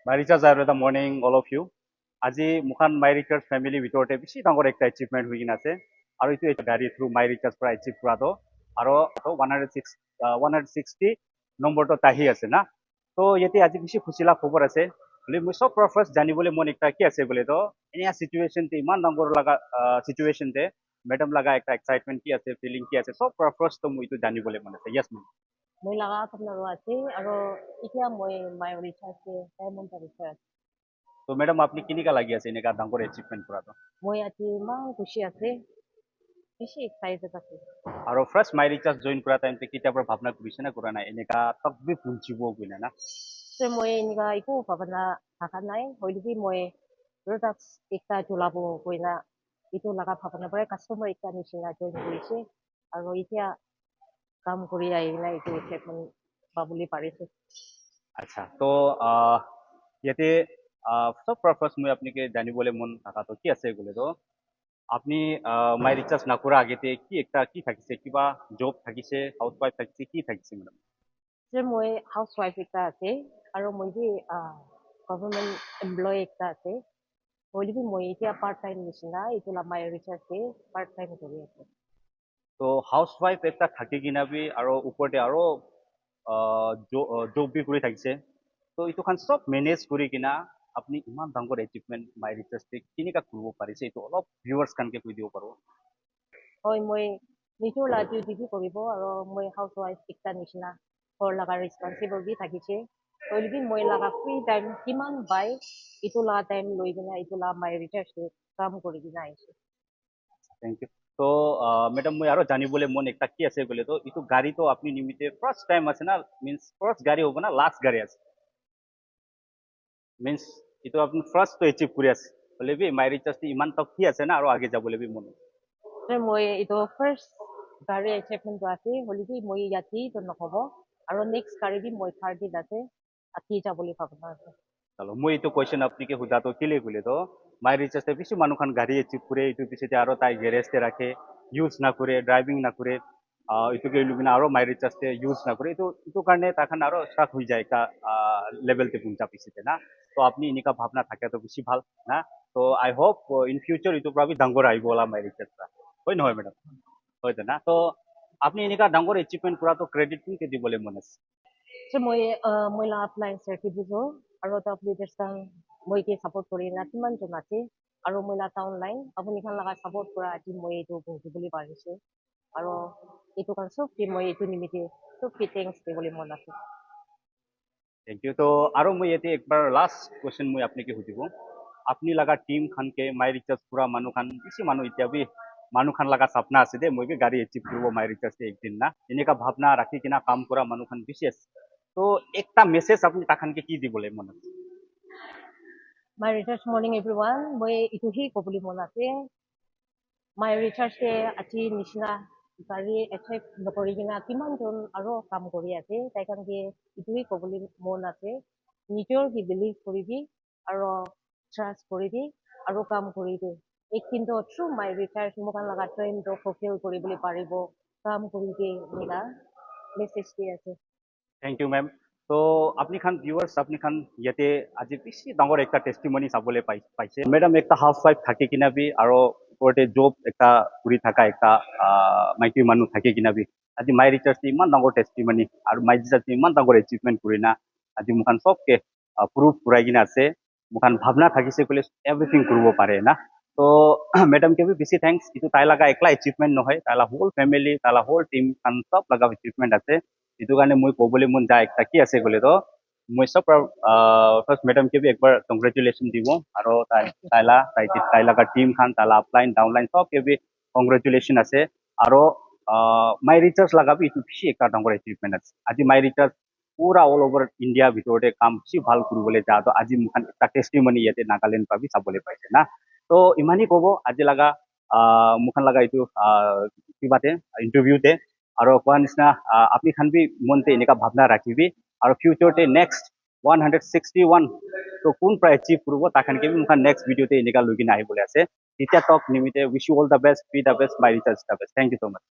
My recharge are the morning, all of you. আজি মুখান মাই recharge family ভিতৰতে বেছি ডাঙৰ একটা এচিভমেণ্ট হৈ কিনে আছে আৰু এইটো এটা গাড়ী থ্ৰু মাই ৰিচাৰ্জ পৰা এচিভ কৰাটো আৰু 160 নম্বৰটো আহি আছে না তো ইয়াতে আজি বেছি খুচি লাভ খবৰ আছে বুলি মই চব ফাৰ্ষ্ট জানিবলৈ মন একটা কি আছে বোলে তো এনে চিটুৱেশ্যনতে ইমান ডাঙৰ লগা চিটুৱেশ্যনতে মেডাম লগা একটা এক্সাইটমেণ্ট কি আছে ফিলিং কি আছে চব ফাৰ্ষ্ট মই এইটো জানিবলৈ মন আছে য়েছ ma'am May nakakap na ruwati, aro ikya mo'y may recharge diamond recharge. তো মেডাম আপনি কেনেকা লাগি আছে এনেকা ডাঙৰ এচিভমেণ্ট কৰাটো Mo'y ati mang kushi ase, kushi excited ase. আৰু ফাৰ্ষ্ট মাই ৰিচাৰ্জ জইন কৰা টাইমতে কেতিয়াবা ভাৱনা কৰিছে না কৰা নাই এনেকা তকবি পুঞ্চিব গৈ না So mo'y nga iko papana kakanay, hoy di mo'y products ikta julabo koy na ito laka papana bare customer ikta nishina join koise, aro ikya কাম কৰি আহি না এইটো এখন পাবলৈ পাৰিছো আচ্ছা তো ইয়াতে চব ফাৰ্ষ্ট মই আপোনাকে জানিবলৈ মন থকাটো কি আছে বোলে তো আপনি মাই ৰিচাৰ্জ নকৰা আগতে কি একটা কি থাকিছে কিবা জব থাকিছে হাউচ ৱাইফ থাকিছে কি থাকিছে মেডাম যে মই হাউচ ৱাইফ এটা আছে আৰু মই যে গভৰ্ণমেণ্ট এমপ্লয়ী এটা আছে হ'লে মই এতিয়া পাৰ্ট টাইম নিচিনা এইটো মাই ৰিচাৰ্জে পাৰ্ট টাইম কৰি আছো তো হাউচ ৱাইফ একটা থাকি কিনা বি আৰু ওপৰতে আৰু জব বি কৰি থাকিছে তো এইটো খান চব মেনেজ কৰি কিনা আপুনি ইমান ডাঙৰ এচিভমেণ্ট মাই ৰিচাৰ্জে কেনেকা কৰিব পাৰিছে এইটো অলপ ভিউৱাৰ্ছ খানকে কৈ দিব পাৰোঁ হয় মই নিজৰ লাইফ ডিউটি কৰিব আৰু মই হাউচ ৱাইফ এটা নিচিনা ঘৰ লগা ৰেচপনচিবল বি থাকিছে হ'লে মই লগা ফ্ৰী টাইম কিমান পাই এইটো লগা টাইম লৈ কিনে এইটো লগা মাই ৰিচাৰ্জে কাম কৰি কিনে আহিছোঁ থেংক ইউ তো মেডাম মই আৰু জানিবলৈ মন একটা কি আছে বোলে তো এইটো গাড়ীটো আপুনি নিমিতে ফাৰ্ষ্ট টাইম আছে না মিনছ ফাৰ্ষ্ট গাড়ী হ'ব না লাষ্ট গাড়ী আছে মিনছ এইটো আপুনি ফাৰ্ষ্টটো এচিভ কৰি আছে বোলে বি মাই ৰিচাৰ্জটো ইমান টক কি আছে না আৰু আগে যাবলৈ বি মন যে মই এইটো ফাৰ্ষ্ট গাড়ী এচিভমেণ্টটো আছে হ'লে মই ইয়াতেতো নহ'ব আৰু নেক্সট গাড়ী দি মই থাৰ্ড দিন আছে আতি যাবলৈ ভাবনা আছে চলো মই এইটো কুৱেশ্যন আপোনাকে সোধাটো কেলে বোলে তো মাই ৰিচাৰ্জে বেছি মানুহখন গাড়ী এচিভ কৰে এইটো পিছতে আৰু তাই গেৰেজতে ৰাখে ইউজ নকৰে ড্ৰাইভিং নকৰে এইটোকে লৈ কিনে আৰু মাই ৰিচাৰ্জে ইউজ নকৰে এইটো কাৰণে তাখন আৰু ষ্টাক হৈ যায় এটা লেভেলতে পঞ্চা পিছতে না তো আপুনি এনেকা ভাৱনা থাকাটো বেছি ভাল না তো আই হোপ ইন ফিউচাৰ এইটোৰ পৰা বি ডাঙৰ আহিব ওলা মাই ৰিচাৰ্জ হয় নহয় মেডাম হয় না তো আপুনি এনেকা ডাঙৰ এচিভমেণ্ট কৰাটো ক্ৰেডিট কোনকে দিবলৈ মন আছে So মই lang apply certificate ko আৰু ta leaders tang মই কি support কৰি না কিমান জন আছে আৰু মই la online আপুনি খান লগা support কৰা আজি মই এইটো বুজিবলৈ পাৰিছো আৰু এইটো কাৰণ চব মই এইটো নিমিতে চব ফিটিংছ দিবলৈ মন আছে থেংক ইউ তো আৰু মই ইয়াতে একবাৰ লাষ্ট কুৱেশ্যন মই আপোনাকে সুধিব আপুনি লগা টিম খানকে মাই ৰিচাৰ্জ পুৰা মানুহ খান বেছি মানুহ এতিয়া বি মানুহ খান লগা সপনা আছে দে মই বি গাড়ী এচিভ কৰিব মাই ৰিচাৰ্জ একদিন না এনেকা ভাৱনা ৰাখি কিনা কাম কৰা মানুহ খান বেছি আছে তো একটা মেছেজ আপুনি তাখানকে কি দিবলৈ মন আছে my research morning everyone মই এইটো হি ক'বলৈ মন আছে my research আজি নিচিনা গাড়ী এচেপ্ট নকৰি কিনা কিমানজন আৰু কাম কৰি আছে তাই কাৰণে এইটোৱেই ক'বলৈ মন আছে নিজৰ কি বিলিভ কৰিবি আৰু ট্ৰাষ্ট কৰিবি আৰু কাম কৰিবি এক কিন্তু থ্ৰু মাই ৰিচাৰ্জ মোক লগা ট্ৰেইনটো ফুলফিল কৰিবলৈ পাৰিব কাম কৰিবি এনেকা মেছেজ দি আছে থেংক ইউ মেম তো আপনি খান ভিউয়ার্স আপনি খান ইয়াতে আজি বেছি ডাঙৰ একটা টেষ্টিমনি চাবলৈ পাইছে মেডাম একটা হাউচ ৱাইফ থাকি কিনা বি আৰু ওপৰতে জব একটা কৰি থকা একটা মাইকী মানুহ থাকি কিনা বি আজি মাই ৰিচাৰ্জটো ইমান ডাঙৰ টেষ্টিমনি আৰু মাই ৰিচাৰ্জটো ইমান ডাঙৰ এচিভমেণ্ট কৰি না আজি মোখান চবকে প্ৰুফ কৰাই কিনে আছে মোখান ভাৱনা থাকিছে বুলি এভৰিথিং কৰিব পাৰে না তো মেডামকে বি বেছি থেংকছ এইটো তাই লগা একলা এচিভমেণ্ট নহয় তাই হোল ফেমিলি তাই হোল টিম খান চব লগা এচিভমেণ্ট আছে এইটো কাৰণে মই ক'বলৈ মন যায় একটা কি আছে বোলে তো মই চব ফাৰ্ষ্ট মেডামকে বি একবাৰ কংগ্ৰেচুলেশ্যন দিব আৰু তাই লগা টিম খান তাইলা আপলাইন ডাউনলাইন চবকে বি কংগ্ৰেচুলেশ্যন আছে আৰু মাই ৰিচাৰ্জ লগা বি এইটো বেছি একটা ডাঙৰ এচিভমেণ্ট আছে আজি মাই ৰিচাৰ্জ পুৰা অল অভাৰ ইণ্ডিয়াৰ ভিতৰতে কাম বেছি ভাল কৰিবলৈ যায় তো আজি মোখান এটা টেষ্টিমনি ইয়াতে নাগালেণ্ড পাবি চাবলৈ পাইছে না তো ইমানেই ক'ব আজি লগা মোখান লগা এইটো কিবাতে ইণ্টাৰভিউতে আৰু কোৱা নিচিনা আপুনি খান বি মনতে এনেকা ভাৱনা ৰাখিবি আৰু ফিউচাৰতে নেক্সট 161 তো কোন পৰা এচিভ কৰিব তাখানকে বি মোখান নেক্সট ভিডিঅ'তে এনেকা লৈ কিনে আহিবলৈ আছে তেতিয়া তক নিমিতে wish you all the best be the best my recharge the best thank you so' much